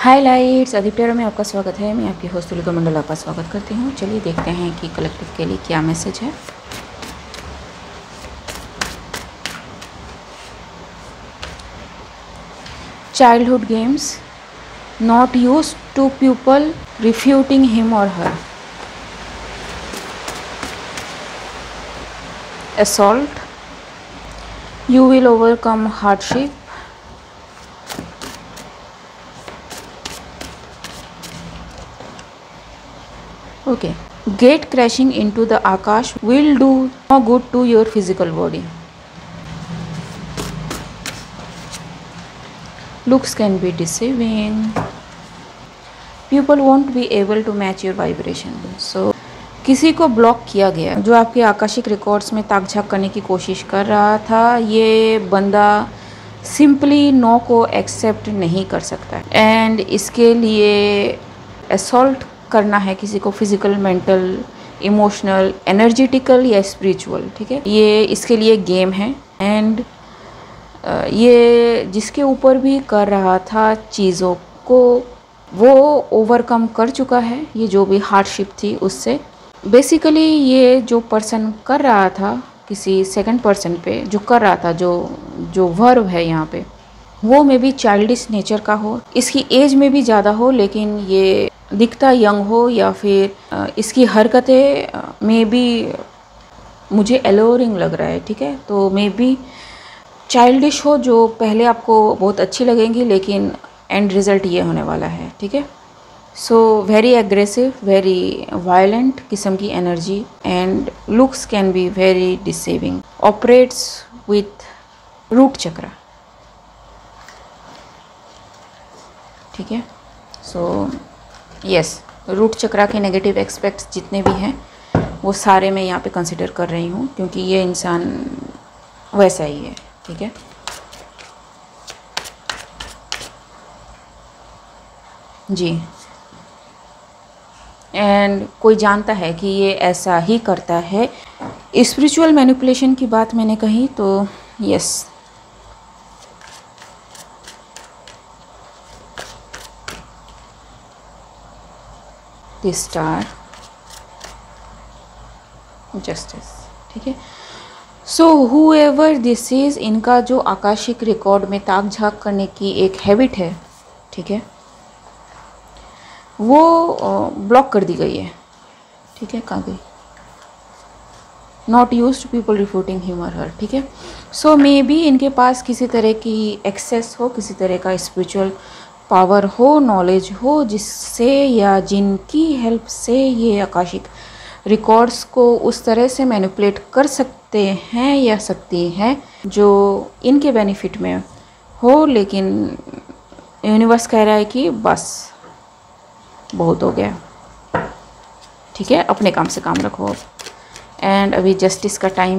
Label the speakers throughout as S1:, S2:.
S1: Highlights अधिप्टेरा में आपका स्वागत है। मैं आपकी होस्ट तुलिका मंडल आपका स्वागत करती हूँ। चलिए देखते हैं कि कलेक्टिव के लिए क्या मैसेज है। Childhood games not use to people refuting him और her. Assault you will overcome hardship. Okay, gate crashing into the Akash will do no good to your physical body. Looks can be deceiving. People won't be able to match your vibration. So, किसी को block किया गया जो आपके Akashic records में ताक झाक करने की कोशिश कर रहा था। ये बंदा सिंपली नो को एक्सेप्ट नहीं कर सकता एंड इसके लिए असॉल्ट करना है किसी को, फिजिकल, मेंटल, इमोशनल, एनर्जेटिकल या स्पिरिचुअल। ठीक है, ये इसके लिए गेम है एंड ये जिसके ऊपर भी कर रहा था चीज़ों को वो ओवरकम कर चुका है। ये जो भी हार्डशिप थी उससे बेसिकली ये जो पर्सन कर रहा था किसी सेकंड पर्सन पे जो कर रहा था, जो वर्ब है यहाँ पे, वो मे बी चाइल्डिश नेचर का हो, इसकी एज में भी ज़्यादा हो, लेकिन ये दिखता यंग हो, या फिर इसकी हरकतें मे बी मुझे एलोरिंग लग रहा है। ठीक है, तो मे बी चाइल्डिश हो जो पहले आपको बहुत अच्छी लगेंगी, लेकिन एंड रिज़ल्ट ये होने वाला है। ठीक है, so very aggressive, very violent किस्म की energy and looks can be very deceiving. Operates with root chakra. ठीक है, सो यस, रूट चक्रा के नेगेटिव एस्पेक्ट्स जितने भी हैं वो सारे मैं यहाँ पे कंसिडर कर रही हूँ, क्योंकि ये इंसान वैसा ही है। ठीक है, जी, एंड कोई जानता है कि ये ऐसा ही करता है। स्पिरिचुअल मैनिपुलेशन की बात मैंने कही तो यस, स्टार, जस्टिस। ठीक है, सो हुएवर दिस इज, इनका जो आकाशिक रिकॉर्ड में ताक झाक करने की एक हैबिट है, ठीक है, वो ब्लॉक कर दी गई है। ठीक है, कहाँ गई? Not use to people refuting him और हर। ठीक है, सो मे बी इनके पास किसी तरह की एक्सेस हो, किसी तरह का स्पिरिचुअल पावर हो, नॉलेज हो, जिससे या जिनकी हेल्प से ये आकाशिक रिकॉर्ड्स को उस तरह से मैनिपुलेट कर सकते हैं या सकती हैं जो इनके बेनिफिट में हो। लेकिन यूनिवर्स कह रहा है कि बस बहुत हो गया। ठीक है, अपने काम से काम रखो एंड अभी जस्टिस का टाइम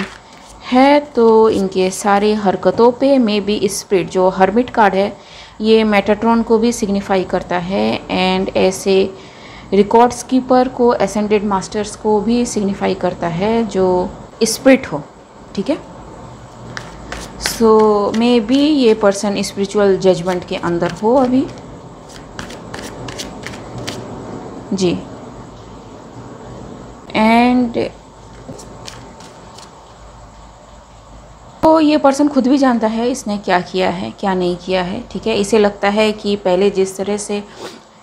S1: है, तो इनके सारे हरकतों पे मे बी स्पिरिट, जो हर्मिट कार्ड है ये मेटाट्रॉन को भी सिग्निफाई करता है एंड ऐसे रिकॉर्ड्स कीपर को, असेंडेड मास्टर्स को भी सिग्निफाई करता है जो स्पिरिट हो। ठीक है, सो मे बी ये पर्सन स्पिरिचुअल जजमेंट के अंदर हो अभी। जी, एंड तो ये पर्सन खुद भी जानता है इसने क्या किया है, क्या नहीं किया है। ठीक है, इसे लगता है कि पहले जिस तरह से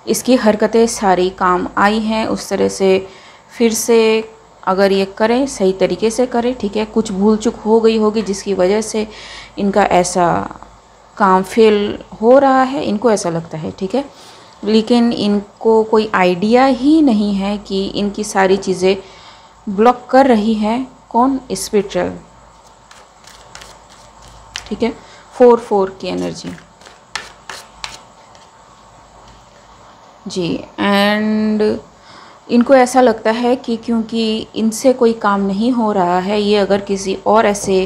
S1: इसकी हरकतें सारी काम आई हैं उस तरह से फिर से अगर ये करें, सही तरीके से करें। ठीक है, कुछ भूल चूक हो गई होगी जिसकी वजह से इनका ऐसा काम फेल हो रहा है, इनको ऐसा लगता है। ठीक है, लेकिन इनको कोई आइडिया ही नहीं है कि इनकी सारी चीज़ें ब्लॉक कर रही है कौन? स्पिरिचुअल। ठीक है, 4-4 की एनर्जी। जी, एंड इनको ऐसा लगता है कि क्योंकि इनसे कोई काम नहीं हो रहा है, ये अगर किसी और ऐसे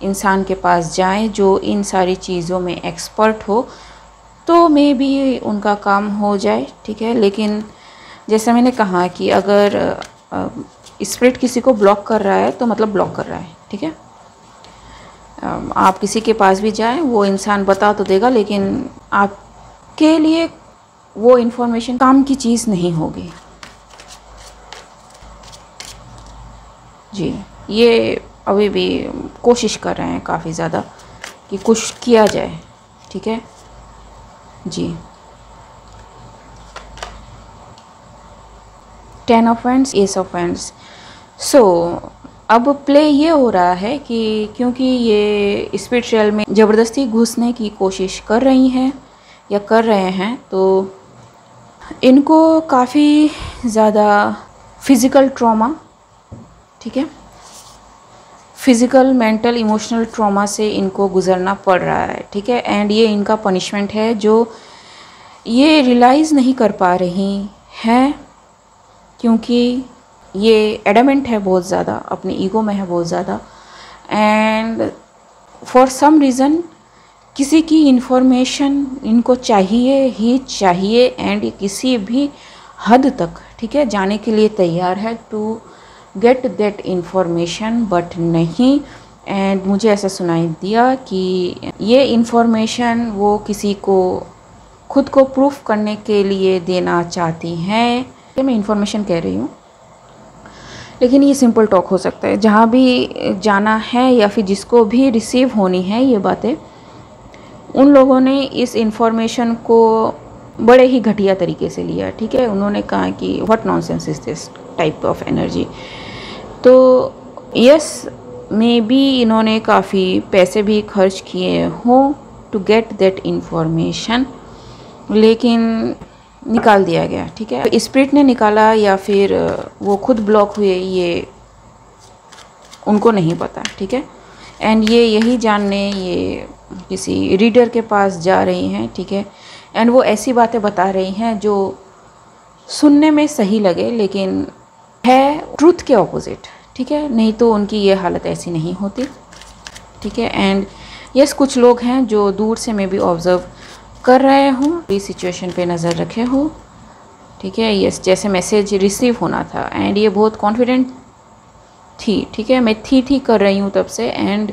S1: इंसान के पास जाएं जो इन सारी चीज़ों में एक्सपर्ट हो तो मे बी उनका काम हो जाए। ठीक है, लेकिन जैसे मैंने कहा कि अगर स्पिरिट किसी को ब्लॉक कर रहा है तो मतलब ब्लॉक कर रहा है। ठीक है, आप किसी के पास भी जाएं वो इंसान बता तो देगा, लेकिन आपके लिए वो इन्फॉर्मेशन काम की चीज़ नहीं होगी। जी, ये अभी भी कोशिश कर रहे हैं काफ़ी ज़्यादा कि कुछ किया जाए, ठीक है जी। 10 of hands, ace of hands. So अब प्ले ये हो रहा है कि क्योंकि ये स्पिरिचुअल में ज़बरदस्ती घुसने की कोशिश कर रही हैं या कर रहे हैं, तो इनको काफ़ी ज़्यादा फिज़िकल ट्रॉमा, ठीक है, फिज़िकल, मेंटल, इमोशनल ट्रॉमा से इनको गुज़रना पड़ रहा है, ठीक है। एंड ये इनका पनिशमेंट है जो ये रियलाइज़ नहीं कर पा रही हैं, क्योंकि ये एडमेंट है बहुत ज़्यादा, अपने ईगो में है बहुत ज़्यादा। एंड फॉर सम रीज़न किसी की इन्फॉर्मेशन इनको चाहिए ही चाहिए, एंड किसी भी हद तक, ठीक है, जाने के लिए तैयार है to get that information, but नहीं। एंड मुझे ऐसा सुनाई दिया कि ये इन्फॉर्मेशन वो किसी को खुद को प्रूफ करने के लिए देना चाहती हैं। मैं इन्फॉर्मेशन कह रही हूँ, लेकिन ये सिंपल टॉक हो सकता है। जहाँ भी जाना है या फिर जिसको भी रिसीव होनी है ये बातें, उन लोगों ने इस इन्फॉर्मेशन को बड़े ही घटिया तरीके से लिया, ठीक है। उन्होंने कहा कि what nonsense is this type of energy. तो यस, मे बी इन्होंने काफ़ी पैसे भी खर्च किए हों टू गेट दैट इन्फॉर्मेशन, लेकिन निकाल दिया गया, ठीक है। स्पिरिट ने निकाला या फिर वो खुद ब्लॉक हुए, ये उनको नहीं पता, ठीक है। एंड ये यही जानने ये किसी रीडर के पास जा रही हैं, ठीक है। एंड वो ऐसी बातें बता रही हैं जो सुनने में सही लगे, लेकिन है ट्रूथ के ऑपोजिट, ठीक है। नहीं तो उनकी ये हालत ऐसी नहीं होती, ठीक है। एंड यस, कुछ लोग हैं जो दूर से मैं भी ऑब्ज़र्व कर रहे हूँ, इस सिचुएशन पे नज़र रखे हो, ठीक है। यस, जैसे मैसेज रिसीव होना था, एंड ये बहुत कॉन्फिडेंट थी, ठीक है। मैं थी कर रही हूँ तब से। एंड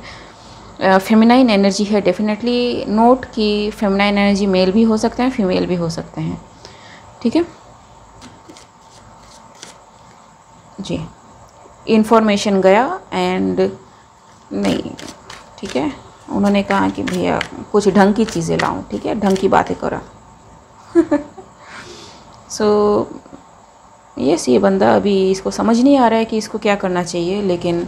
S1: फेमिनाइन एनर्जी है, डेफिनेटली नोट कि फेमिनाइन एनर्जी मेल भी हो सकते हैं, फीमेल भी हो सकते हैं, ठीक है जी। इन्फॉर्मेशन गया एंड नहीं, ठीक है। उन्होंने कहा कि भैया कुछ ढंग की चीज़ें लाऊं, ठीक है, ढंग की बातें करा। सो यस, ये बंदा अभी इसको समझ नहीं आ रहा है कि इसको क्या करना चाहिए, लेकिन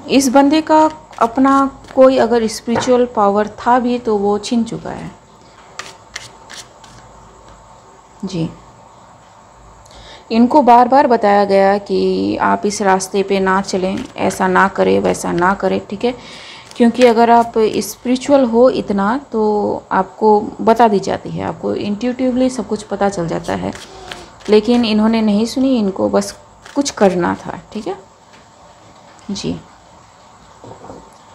S1: इस बंदे का अपना कोई अगर स्पिरिचुअल पावर था भी तो वो छिन चुका है जी। इनको बार बार बताया गया कि आप इस रास्ते पे ना चलें, ऐसा ना करें, वैसा ना करें, ठीक है। क्योंकि अगर आप स्पिरिचुअल हो इतना तो आपको बता दी जाती है, आपको इंट्यूटिवली सब कुछ पता चल जाता है, लेकिन इन्होंने नहीं सुनी, इनको बस कुछ करना था, ठीक है जी।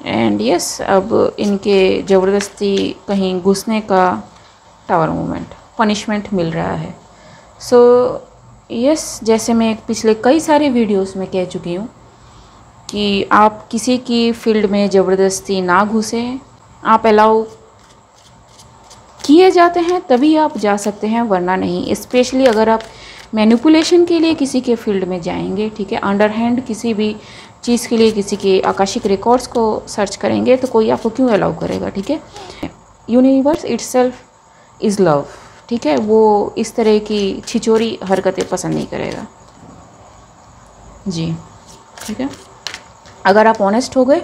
S1: एंड यस, अब इनके ज़बरदस्ती कहीं घुसने का टावर मूवमेंट पनिशमेंट मिल रहा है। सो यस, जैसे मैं पिछले कई सारे वीडियोस में कह चुकी हूँ कि आप किसी की फील्ड में ज़बरदस्ती ना घुसें। आप अलाउ किए जाते हैं तभी आप जा सकते हैं, वरना नहीं। स्पेशली अगर आप मैनिपुलेशन के लिए किसी के फील्ड में जाएंगे, ठीक है, अंडर हैंड किसी भी चीज़ के लिए किसी के आकाशिक रिकॉर्ड्स को सर्च करेंगे तो कोई आपको क्यों अलाउ करेगा, ठीक है। यूनिवर्स इटसेल्फ इज़ लव, ठीक है। वो इस तरह की छिचोरी हरकतें पसंद नहीं करेगा जी, ठीक है। अगर आप ऑनेस्ट हो गए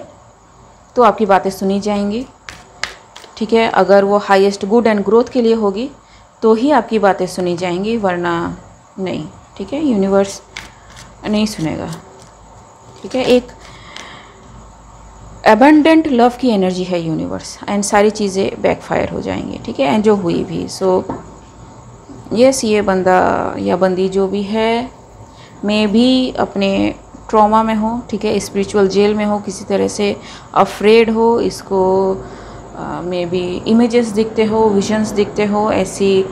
S1: तो आपकी बातें सुनी जाएंगी, ठीक है। अगर वो हाईएस्ट गुड एंड ग्रोथ के लिए होगी तो ही आपकी बातें सुनी जाएंगी, वरना नहीं, ठीक है। यूनिवर्स नहीं सुनेगा, ठीक है। एक एबंडेंट लव की एनर्जी है यूनिवर्स, एंड सारी चीज़ें बैकफायर हो जाएंगी, ठीक है, एंड जो हुई भी। सो यस, ये बंदा या बंदी जो भी है, मैं भी अपने ट्रॉमा में हो, ठीक है, स्पिरिचुअल जेल में हो, किसी तरह से अफ्रेड हो, इसको मे बी इमेजेस दिखते हो, विजन्स दिखते हो, ऐसी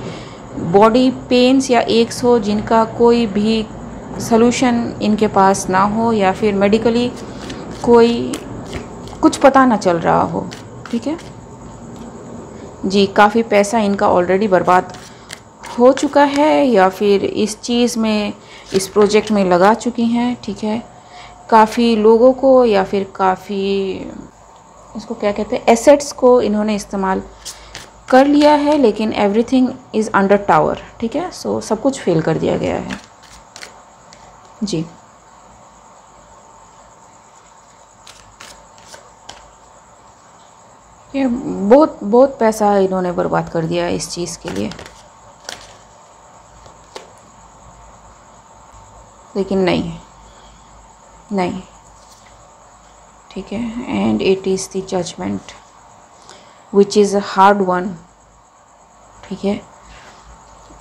S1: बॉडी पेन्स या एक्स हो जिनका कोई भी सलूशन इनके पास ना हो, या फिर मेडिकली कोई कुछ पता ना चल रहा हो, ठीक है जी। काफ़ी पैसा इनका ऑलरेडी बर्बाद हो चुका है या फिर इस चीज़ में, इस प्रोजेक्ट में लगा चुकी हैं, ठीक है। काफ़ी लोगों को या फिर काफ़ी, इसको क्या कहते हैं, एसेट्स को इन्होंने इस्तेमाल कर लिया है, लेकिन एवरीथिंग इज़ अंडर टावर, ठीक है। सो सब कुछ फेल कर दिया गया है जी। ये बहुत बहुत पैसा इन्होंने बर्बाद कर दिया है इस चीज़ के लिए, लेकिन नहीं, ठीक है। And it is the judgment which is a hard one, ठीक है।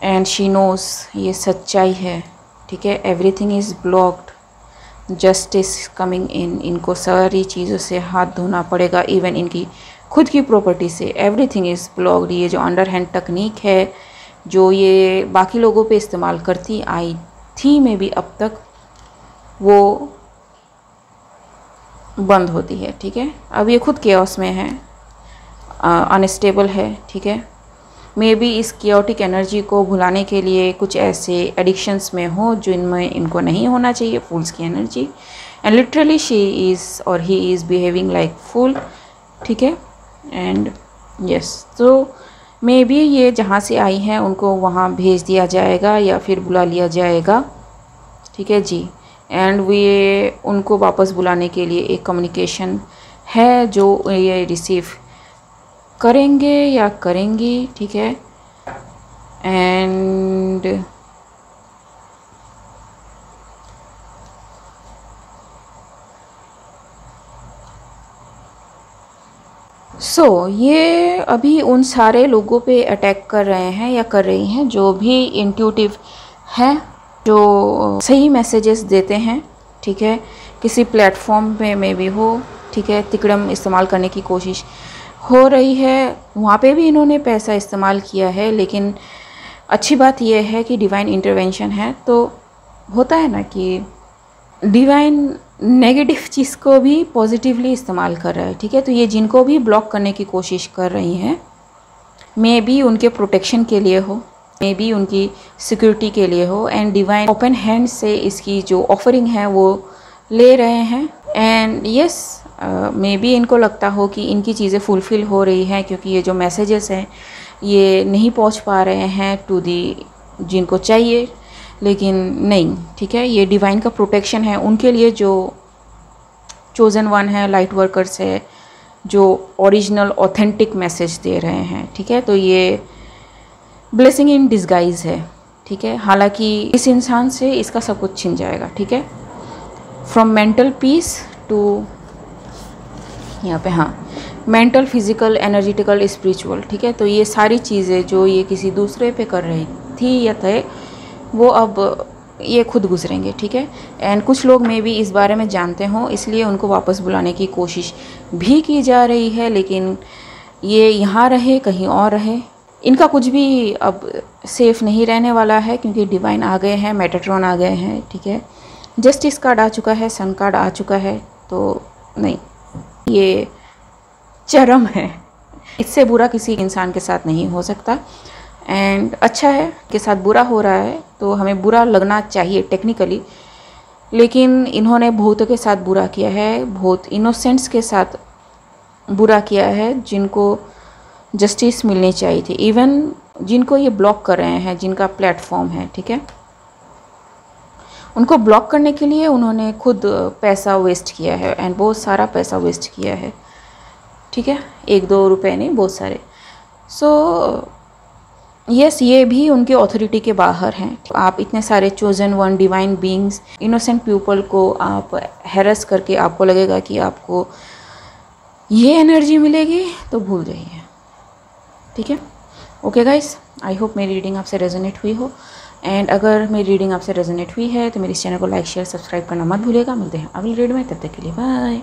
S1: एंड शी नोज़, ये सच्चाई है, ठीक है। Everything is blocked, justice coming in. इनको सारी चीज़ों से हाथ धोना पड़ेगा, इवन इनकी खुद की प्रॉपर्टी से। Everything is blocked. ये जो अंडर हैंड टेक्निक है जो ये बाकी लोगों पे इस्तेमाल करती आई थी, में भी अब तक वो बंद होती है, ठीक है। अब ये खुद केओस में है, अनस्टेबल है, ठीक है। मे बी इस केओटिक एनर्जी को भुलाने के लिए कुछ ऐसे एडिक्शंस में हो जो इनमें इनको नहीं होना चाहिए, फूल्स की energy. And literally she is और ही इज़ बिहेविंग लाइक फूल, ठीक है। एंड यस, तो मे बी ये जहाँ से आई हैं उनको वहाँ भेज दिया जाएगा या फिर बुला लिया जाएगा, ठीक है जी। एंड वे उनको वापस बुलाने के लिए एक कम्युनिकेशन है जो ये रिसीव करेंगे या करेंगी, ठीक है। एंड ये अभी उन सारे लोगों पे अटैक कर रहे हैं या कर रही हैं जो भी इंट्यूटिव हैं, जो सही मैसेजेस देते हैं, ठीक है। किसी प्लेटफॉर्म पे में भी हो, ठीक है, तिकड़म इस्तेमाल करने की कोशिश हो रही है। वहाँ पे भी इन्होंने पैसा इस्तेमाल किया है, लेकिन अच्छी बात यह है कि डिवाइन इंटरवेंशन है। तो होता है ना कि डिवाइन नेगेटिव चीज़ को भी पॉजिटिवली इस्तेमाल कर रहा है, ठीक है। तो ये जिनको भी ब्लॉक करने की कोशिश कर रही हैं, मे बी उनके प्रोटेक्शन के लिए हो, मे बी उनकी सिक्योरिटी के लिए हो। एंड डिवाइन ओपन हैंड से इसकी जो ऑफरिंग है वो ले रहे हैं। एंड यस, मे बी इनको लगता हो कि इनकी चीज़ें फुलफ़िल हो रही हैं, क्योंकि ये जो मैसेजेस हैं ये नहीं पहुंच पा रहे हैं टू दी जिनको चाहिए, लेकिन नहीं, ठीक है। ये डिवाइन का प्रोटेक्शन है उनके लिए जो चोज़न वन है, लाइट वर्कर्स है, जो ओरिजिनल ऑथेंटिक मैसेज दे रहे हैं, ठीक है। तो ये ब्लेसिंग इन डिस्गाइज है, ठीक है। हालांकि इस इंसान से इसका सब कुछ छिन जाएगा, ठीक है। फ्रॉम मेंटल पीस टू, यहाँ पे हाँ, मेंटल, फिजिकल, एनर्जेटिकल, स्पिरिचुअल, ठीक है। तो ये सारी चीज़ें जो ये किसी दूसरे पे कर रही थी या थे, वो अब ये खुद गुजरेंगे, ठीक है। एंड कुछ लोग मे भी इस बारे में जानते हों, इसलिए उनको वापस बुलाने की कोशिश भी की जा रही है, लेकिन ये यहाँ रहे कहीं और रहे, इनका कुछ भी अब सेफ़ नहीं रहने वाला है, क्योंकि डिवाइन आ गए हैं, मेटाट्रॉन आ गए हैं, ठीक है। जस्टिस कार्ड आ चुका है, सन कार्ड आ चुका है। तो नहीं, ये चरम है, इससे बुरा किसी इंसान के साथ नहीं हो सकता। एंड अच्छा है के साथ बुरा हो रहा है तो हमें बुरा लगना चाहिए टेक्निकली, लेकिन इन्होंने बहुतों के साथ बुरा किया है, बहुत इनोसेंट्स के साथ बुरा किया है, जिनको जस्टिस मिलनी चाहिए थी। इवन जिनको ये ब्लॉक कर रहे हैं, जिनका प्लेटफॉर्म है, ठीक है, उनको ब्लॉक करने के लिए उन्होंने खुद पैसा वेस्ट किया है, एंड बहुत सारा पैसा वेस्ट किया है, ठीक है। 1-2 रुपए नहीं, बहुत सारे। सो यस, ये भी उनके ऑथोरिटी के बाहर हैं। आप इतने सारे chosen one divine beings, innocent people को आप हैरेस करके आपको लगेगा कि आपको ये एनर्जी मिलेगी, तो भूल जाइए, ठीक है। ओके गाइस, आई होप मेरी रीडिंग आपसे रेजोनेट हुई हो। एंड अगर मेरी रीडिंग आपसे रेजोनेट हुई है तो मेरे इस चैनल को लाइक, शेयर, सब्सक्राइब करना मत भूलिएगा। मिलते हैं अगली रीडिंग में, तब तक के लिए बाय।